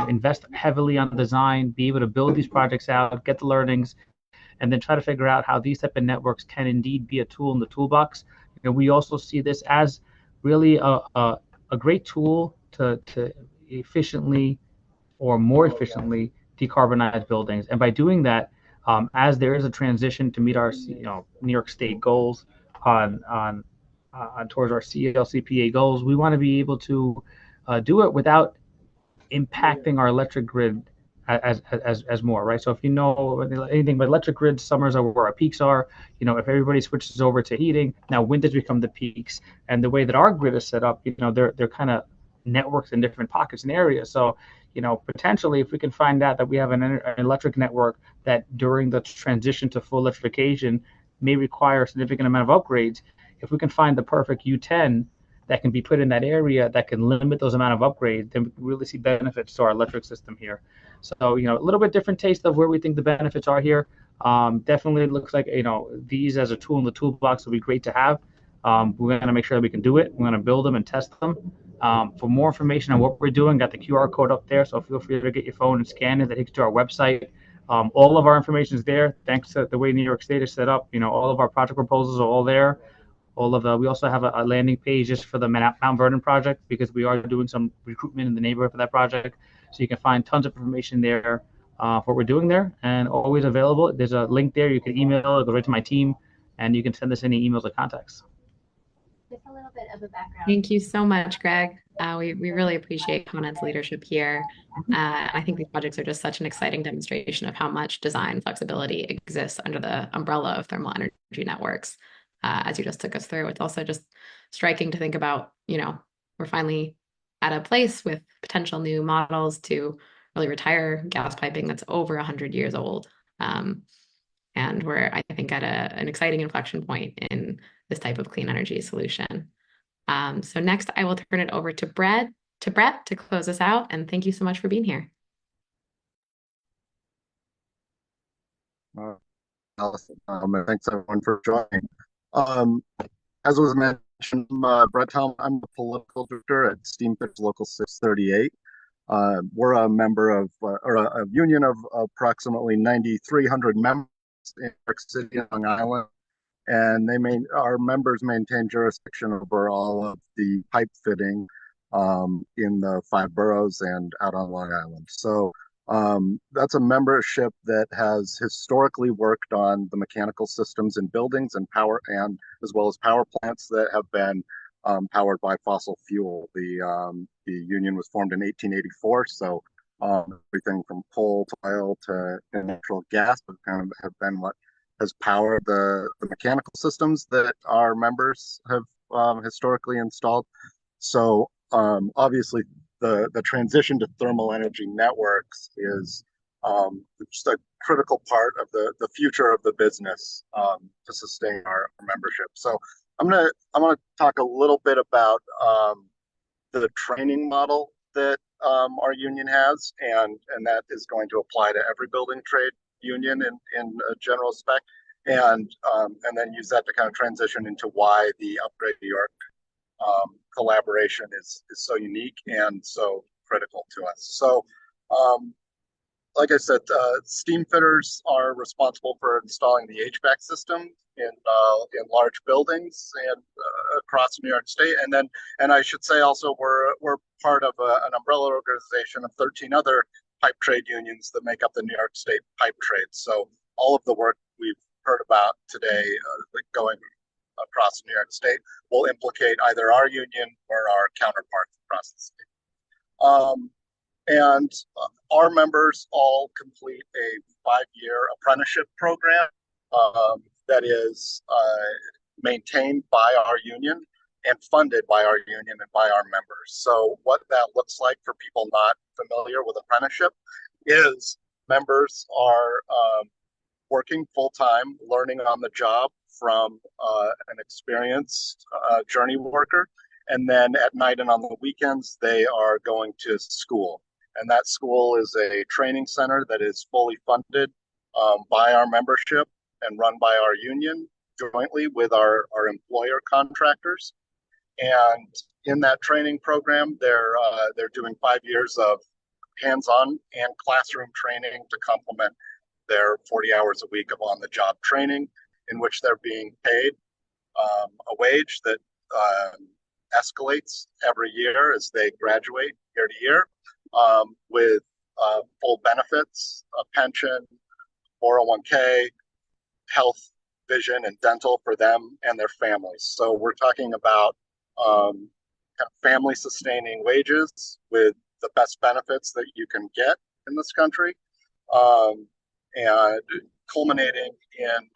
invest heavily on design, be able to build these projects out, get the learnings, and then try to figure out how these type of networks can indeed be a tool in the toolbox. We also see this as really a great tool to efficiently or more efficiently decarbonize buildings. And by doing that, as there is a transition to meet our New York State goals on towards our CLCPA goals, we want to be able to do it without impacting our electric grid as more, right? So if you know anything about electric grid, summers are where our peaks are. If everybody switches over to heating, now winters become the peaks. And the way that our grid is set up, they're kind of networks in different pockets and areas. So potentially, if we can find out that we have an electric network that during the transition to full electrification may require a significant amount of upgrades, if we can find the perfect U10 that can be put in that area that can limit those amount of upgrades, then we really see benefits to our electric system here. So, a little bit different taste of where we think the benefits are here. Definitely it looks like, these as a tool in the toolbox will be great to have. We're going to make sure that we can do it. We're going to build them and test them. For more information on what we're doing, got the QR code up there, so feel free to get your phone and scan it. That takes you to our website. All of our information is there, thanks to the way New York State is set up. All of our project proposals are all there. We also have a landing page just for the Mount Vernon project, because we are doing some recruitment in the neighborhood for that project. So you can find tons of information there for what we're doing there, and always available. There's a link there. You can email it, go right to my team, and you can send us any emails or contacts. Just a little bit of a background. Thank you so much, Greg. We really appreciate Con Ed's leadership here. I think these projects are just such an exciting demonstration of how much design flexibility exists under the umbrella of thermal energy networks. As you just took us through, it's also just striking to think about, we're finally at a place with potential new models to really retire gas piping that's over 100 years old. And we're, I think, at an exciting inflection point in this type of clean energy solution. So next, I will turn it over to Brett to close us out. And thank you so much for being here. Allison, and thanks everyone for joining. As was mentioned, Brett Thomason, I'm the political director at Steamfitters Local 638. We're a member of, or a union of approximately 9,300 members in New York City and Long Island, and our members maintain jurisdiction over all of the pipe fitting in the 5 boroughs and out on Long Island. So that's a membership that has historically worked on the mechanical systems in buildings and power, and as well as power plants that have been powered by fossil fuel. The union was formed in 1884, so everything from coal to oil to natural gas have been what has powered the mechanical systems that our members have historically installed. So obviously the transition to thermal energy networks is just a critical part of the future of the business to sustain our membership. So I'm gonna talk a little bit about the training model that our union has, and that is going to apply to every building trade union in a general spec, and then use that to kind of transition into why the Upgrade New York collaboration is so unique and so critical to us. So like I said, Steamfitters are responsible for installing the HVAC system in large buildings and across New York State, and I should say also we're part of an umbrella organization of 13 other pipe trade unions that make up the New York State pipe trade. So all of the work we've heard about today, going across New York State, will implicate either our union or our counterparts across the state. And our members all complete a 5-year apprenticeship program that is maintained by our union and funded by our union and by our members. So what that looks like for people not familiar with apprenticeship is members are working full-time, learning on the job from an experienced journey worker. And then at night and on the weekends, they are going to school. And that school is a training center that is fully funded by our membership and run by our union jointly with our employer contractors. And in that training program, they're doing 5 years of hands-on and classroom training to complement their 40 hours a week of on-the-job training, in which they're being paid a wage that escalates every year as they graduate year to year, with full benefits, a pension, 401k, health, vision, and dental for them and their families. So we're talking about kind of family-sustaining wages with the best benefits that you can get in this country, and culminating in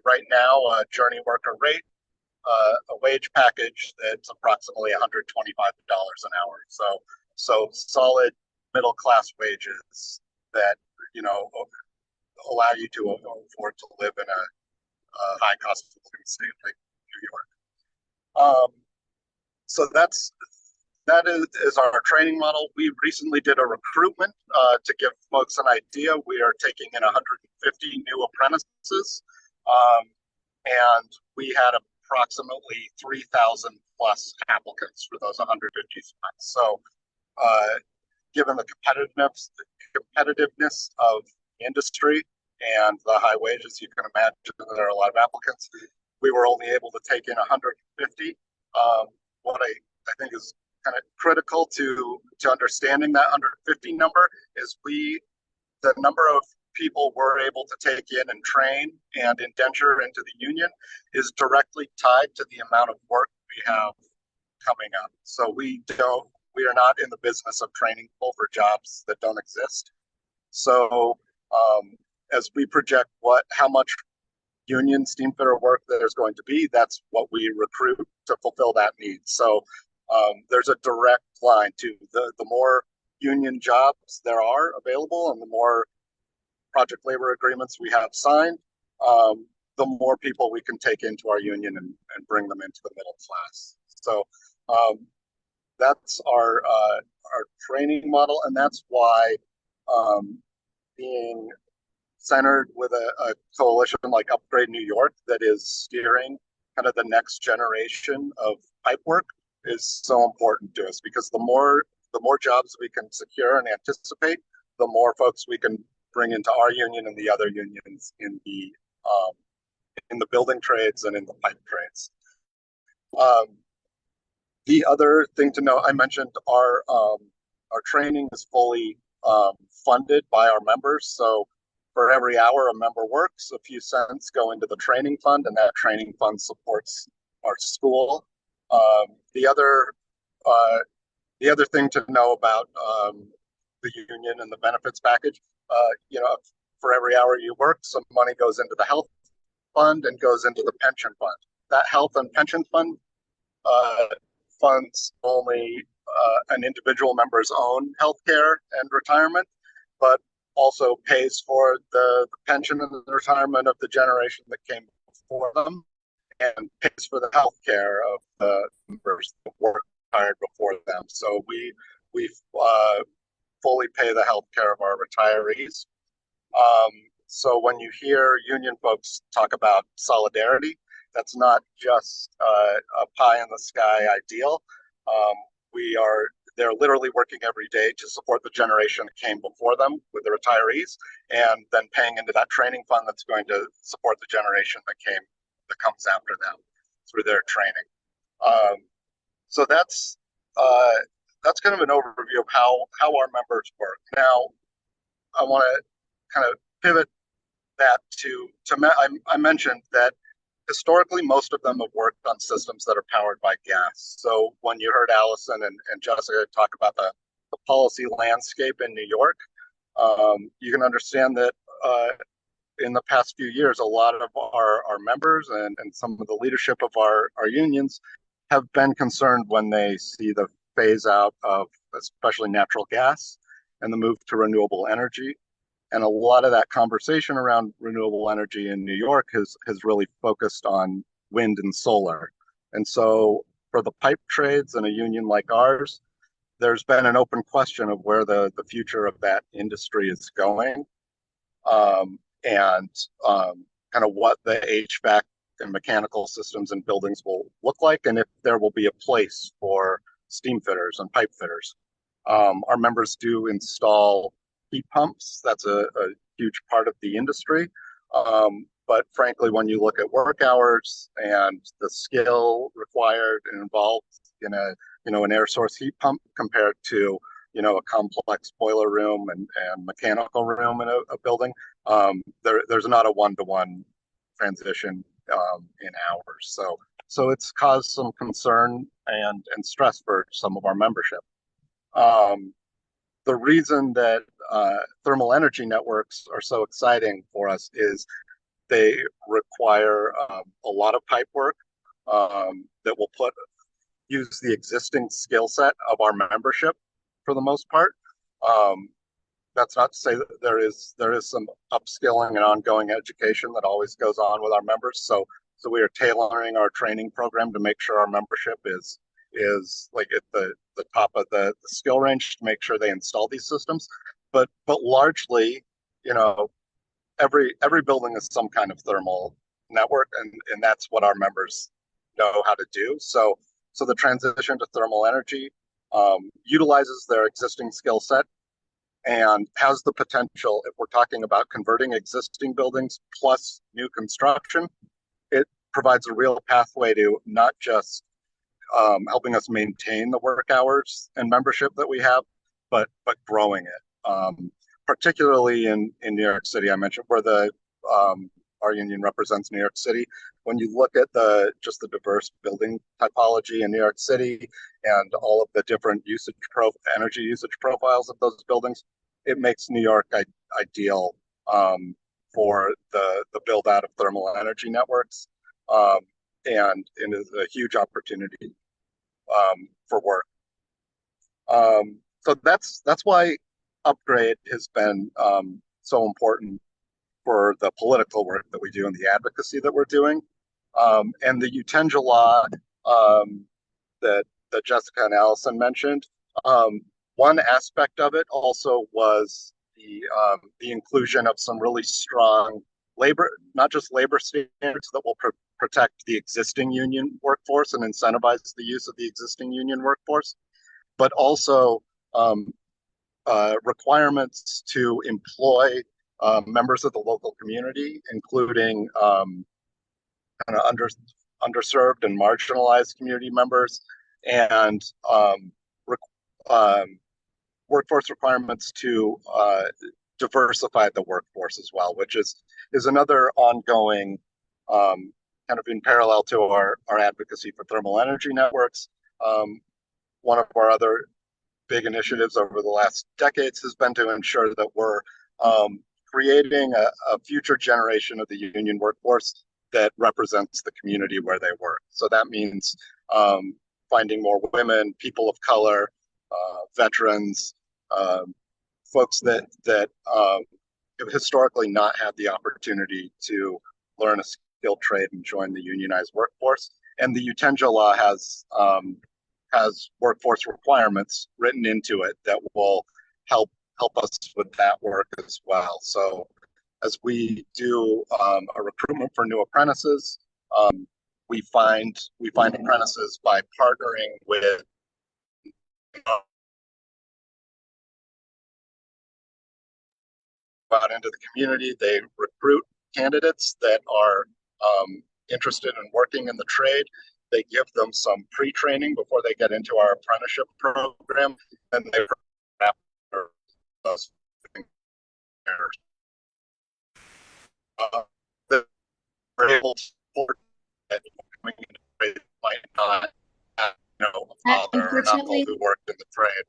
right now a journey worker rate, a wage package that's approximately $125 an hour. So solid middle class wages that allow you to afford to live in a high cost of living state like New York. So that is our training model. We recently did a recruitment to give folks an idea. We are taking in 150 new apprentices, and we had approximately 3,000 plus applicants for those 150 spots. So given the competitiveness of the industry and the high wages, you can imagine there are a lot of applicants. We were only able to take in 150. What I think is kind of critical to understanding that 150 number is we the number of people we're able to take in and train and indenture into the union is directly tied to the amount of work we have coming up. So we are not in the business of training people for jobs that don't exist. So as we project how much union steamfitter work there's going to be, that's what we recruit to fulfill that need. So there's a direct line to the more union jobs there are available and the more project labor agreements we have signed, the more people we can take into our union and bring them into the middle class. So that's our training model, and that's why being centered with a coalition like Upgrade New York that is steering kind of the next generation of pipe work is so important to us, because the more jobs we can secure and anticipate, the more folks we can bring into our union and the other unions in the building trades and in the pipe trades. The other thing to know, I mentioned our training is fully funded by our members. So for every hour a member works, a few cents go into the training fund, and that training fund supports our school. The other thing to know about the union and the benefits package, for every hour you work, some money goes into the health fund and goes into the pension fund. That health and pension fund funds only an individual member's own healthcare and retirement, but also pays for the pension and the retirement of the generation that came before them, and pays for the healthcare of the members that were retired before them. So we fully pay the healthcare of our retirees. So when you hear union folks talk about solidarity, that's not just a pie in the sky ideal. They're literally working every day to support the generation that came before them with the retirees, and then paying into that training fund that's going to support the generation that comes after them through their training. So that's kind of an overview of how our members work. Now, I want to kind of pivot that to I mentioned that historically, most of them have worked on systems that are powered by gas. So when you heard Allison and Jessica talk about the policy landscape in New York, you can understand that in the past few years, a lot of our members and some of the leadership of our unions have been concerned when they see the phase out of especially natural gas and the move to renewable energy. And a lot of that conversation around renewable energy in New York has really focused on wind and solar. And so for the pipe trades and a union like ours, there's been an open question of where the future of that industry is going, and kind of what the HVAC and mechanical systems and buildings will look like, and if there will be a place for steam fitters and pipe fitters. Our members do install heat pumps. That's a huge part of the industry. But frankly, when you look at work hours and the skill required and involved in an air source heat pump compared to a complex boiler room and mechanical room in a building, there's not a one-to-one transition in hours. So it's caused some concern and stress for some of our membership. The reason that thermal energy networks are so exciting for us is they require a lot of pipe work that will use the existing skill set of our membership for the most part. That's not to say that there is some upskilling and ongoing education that always goes on with our members. So we are tailoring our training program to make sure our membership is like at the top of the skill range to make sure they install these systems. But largely, every building is some kind of thermal network, and that's what our members know how to do. So the transition to thermal energy utilizes their existing skill set and has the potential, if we're talking about converting existing buildings plus new construction, it provides a real pathway to not just helping us maintain the work hours and membership that we have, but growing it. particularly in New York City. I mentioned where our union represents New York City. When you look at just the diverse building typology in New York City and all of the different energy usage profiles of those buildings, it makes New York ideal for the build out of thermal energy networks, and it is a huge opportunity for work. So that's why upgrade has been so important for the political work that we do and the advocacy that we're doing. And the Utenja law that Jessica and Allison mentioned, one aspect of it also was the inclusion of some really strong labor, not just labor standards that will protect the existing union workforce and incentivize the use of the existing union workforce, but also requirements to employ members of the local community, including kind of underserved and marginalized community members, and workforce requirements to diversify the workforce as well, which is another ongoing kind of in parallel to our advocacy for thermal energy networks. One of our other big initiatives over the last decades has been to ensure that we're creating a future generation of the union workforce that represents the community where they work. So that means finding more women, people of color, veterans, folks that have historically not had the opportunity to learn a skilled trade and join the unionized workforce. And the Utenja law has workforce requirements written into it that will help us with that work as well. So as we do a recruitment for new apprentices, we find apprentices by partnering with out into the community. They recruit candidates that are interested in working in the trade. They give them some pre-training before they get into our apprenticeship program, and they wrap those things. They're able to support that coming into trade might not have, a father or an uncle who worked in the trade.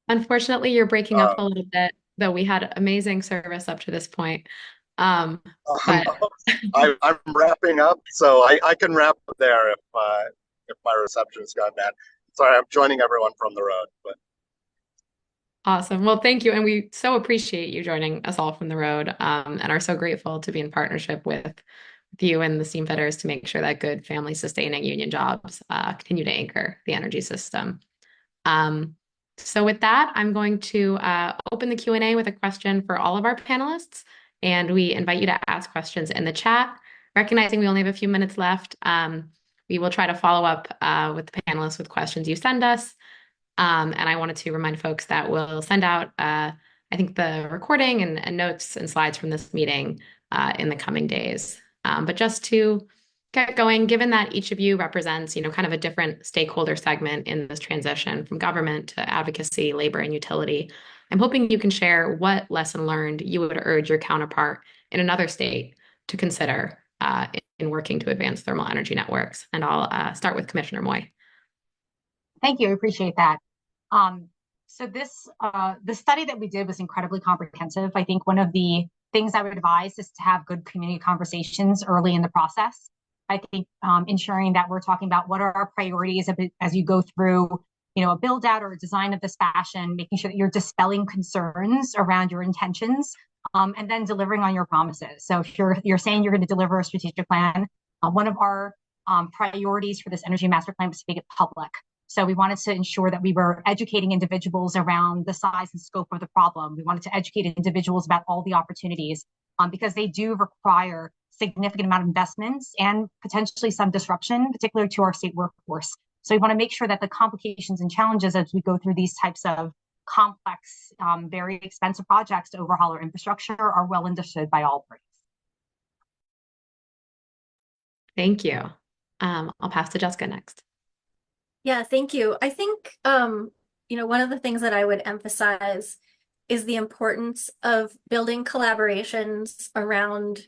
Unfortunately, you're breaking up a little bit, though we had amazing service up to this point. But I'm wrapping up, so I can wrap up there if my reception has gone bad. Sorry, I'm joining everyone from the road. But awesome. Well, thank you, and we so appreciate you joining us all from the road, and are so grateful to be in partnership with you and the Steamfitters to make sure that good family-sustaining union jobs continue to anchor the energy system. So with that, I'm going to open the Q&A with a question for all of our panelists, and we invite you to ask questions in the chat. Recognizing we only have a few minutes left, we will try to follow up with the panelists with questions you send us. And I wanted to remind folks that we'll send out, I think, the recording and notes and slides from this meeting in the coming days. But just to get going, given that each of you represents, kind of a different stakeholder segment in this transition from government to advocacy, labor, and utility, I'm hoping you can share what lesson learned you would urge your counterpart in another state to consider in working to advance thermal energy networks. And I'll start with Commissioner Moy. Thank you. I appreciate that. So the study that we did was incredibly comprehensive. I think one of the things I would advise is to have good community conversations early in the process. I think ensuring that we're talking about what are our priorities as you go through, a build out or a design of this fashion, making sure that you're dispelling concerns around your intentions, and then delivering on your promises. So if you're saying you're going to deliver a strategic plan, one of our priorities for this energy master plan was to make it public. So we wanted to ensure that we were educating individuals around the size and scope of the problem. We wanted to educate individuals about all the opportunities, because they do require significant amount of investments and potentially some disruption, particularly to our state workforce. So we want to make sure that the complications and challenges as we go through these types of complex, very expensive projects to overhaul our infrastructure are well understood by all parties. Thank you. I'll pass to Jessica next. Yeah, thank you. I think, one of the things that I would emphasize is the importance of building collaborations around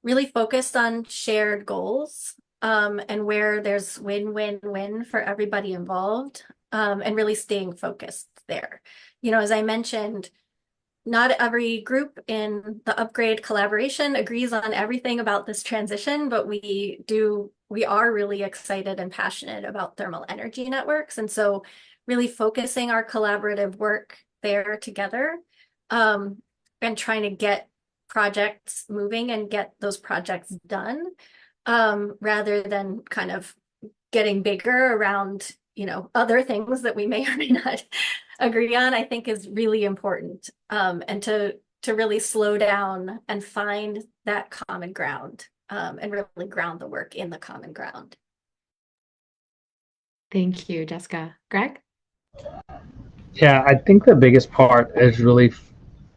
really focused on shared goals, and where there's win-win-win for everybody involved, and really staying focused there. You know, as I mentioned, not every group in the upgrade collaboration agrees on everything about this transition, but we are really excited and passionate about thermal energy networks. And so really focusing our collaborative work there together, and trying to get projects moving and get those projects done, rather than kind of getting bigger around, you know, other things that we may or may not agree on, I think is really important. And to really slow down and find that common ground, and really ground the work in the common ground. Thank you, Jessica. Greg? Yeah, I think the biggest part is really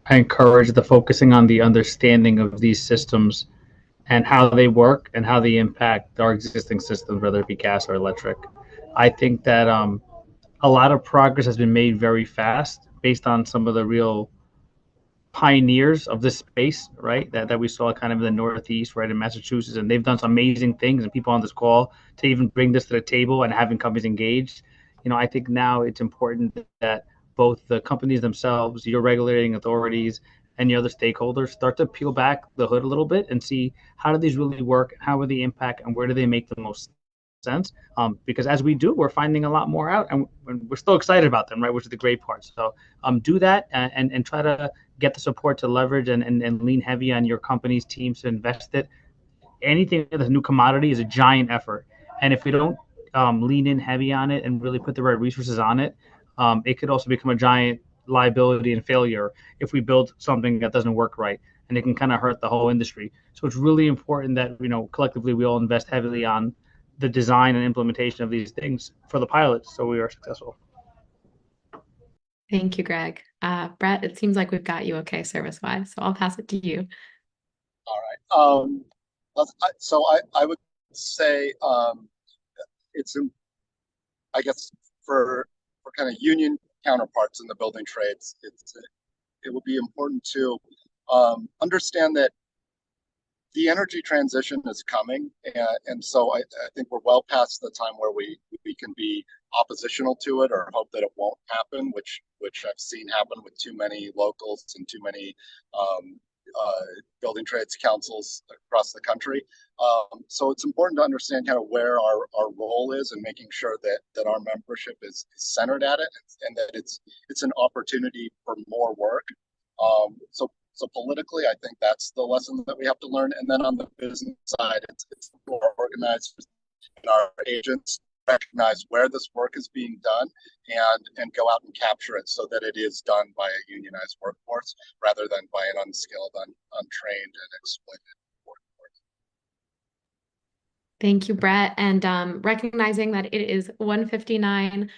I encourage the focusing on the understanding of these systems and how they work and how they impact our existing systems, whether it be gas or electric. I think that a lot of progress has been made very fast based on some of the real pioneers of this space, right? That we saw kind of in the Northeast, right, in Massachusetts, and they've done some amazing things. And people on this call to even bring this to the table and having companies engaged. You know, I think now it's important that both the companies themselves, your regulating authorities, and the other stakeholders start to peel back the hood a little bit and see how do these really work, how are they impact, and where do they make the most sense. Because as we do, we're finding a lot more out, and we're still excited about them, right? Which is the great part. So do that and try to get the support to leverage and lean heavy on your company's teams to invest it. Anything that's a new commodity is a giant effort, and if we don't lean in heavy on it and really put the right resources on it, it could also become a giant liability and failure if we build something that doesn't work right, and it can kind of hurt the whole industry. So it's really important that, you know, collectively we all invest heavily on the design and implementation of these things for the pilots so we are successful. Thank you, Greg. Brett, it seems like we've got you okay service-wise, so I'll pass it to you. All right. So I would say it's, I guess, for kind of union counterparts in the building trades, it will be important to understand that the energy transition is coming, and so I think we're well past the time where we can be oppositional to it or hope that it won't happen, which I've seen happen with too many locals and too many building trades councils across the country. So it's important to understand kind of where our role is and making sure that our membership is centered at it, and that it's an opportunity for more work. So politically, I think that's the lesson that we have to learn. And then on the business side, it's more organized, and our agents recognize where this work is being done and go out and capture it so that it is done by a unionized workforce rather than by an unskilled, untrained, and exploited workforce. Thank you, Brett. And recognizing that it is 1:59,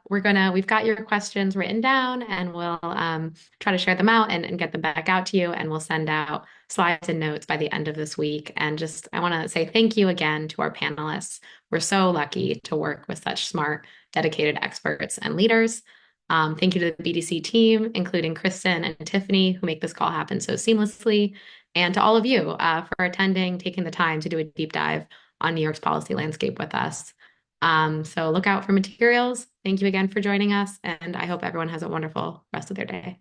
we've got your questions written down, and we'll try to share them out and get them back out to you, and we'll send out slides and notes by the end of this week. And just, I want to say thank you again to our panelists. We're so lucky to work with such smart, dedicated experts and leaders. Thank you to the BDC team, including Kristen and Tiffany, who make this call happen so seamlessly, and to all of you for attending, taking the time to do a deep dive on New York's policy landscape with us. So look out for materials. Thank you again for joining us, and I hope everyone has a wonderful rest of their day.